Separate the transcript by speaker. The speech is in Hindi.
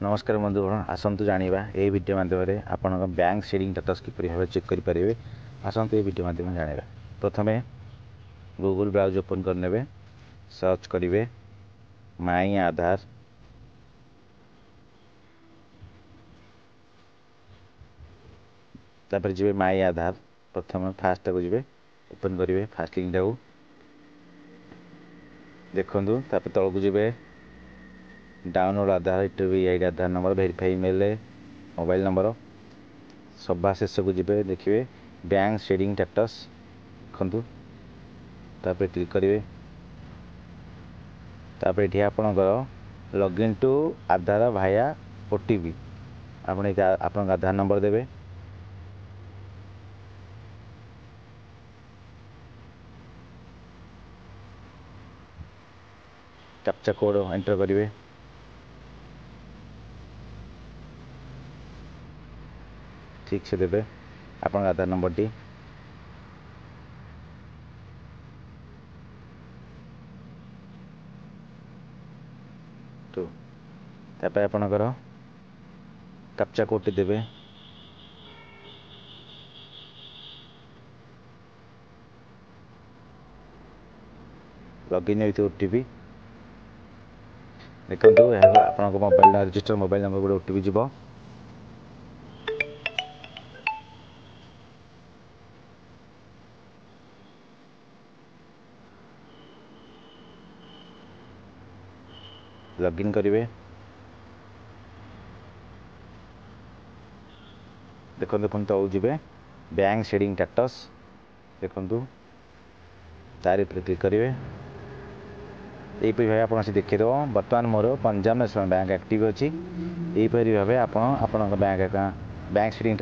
Speaker 1: नमस्कार बंधुगण आसतु जाना ये वीडियो माध्यम आपण बैंक शेडिंग स्टेटस किपर भाव चेक करेंगे। आसतु ये वीडियो माध्यम जाना प्रथम गूगल ब्राउज ओपन करने सर्च करेंगे माई आधार तापर जी माई आधार प्रथम फास्ट को जी ओपन करेंगे फास्ट लिंक टाक देखु तापर तौक जी download Aadhaar UID Aadhaar number verify mail mobile number सभा शेष को जी देखिए बैंक शेडिंग स्टेटस देखु तापर क्लिक करेंगे तापर ये आपणकर लॉगिन टू आधार भाया ओटीपी आपण आधार नंबर देवे कैप्चा कोड एंटर करेंगे ठीक से देवे आपण आधार नंबर टी तो तापर आपणकर कैप्चा कोड टी देवे लॉगिन होती ओटीपी देखो आप मोबाइल रजिस्टर मोबाइल नंबर गोटे ओटीपी जीव लॉगिन करेंगे देखो पुणी तौक जी बैंक शेडिंग स्टेटस देखु तार क्लिक करेंगे यहीपरि भाव आप देखीद बर्तमान मोर पंजाब नेशनल बैंक एक्टिव अच्छी यहीपरि भाव आप बैंक शेडिंग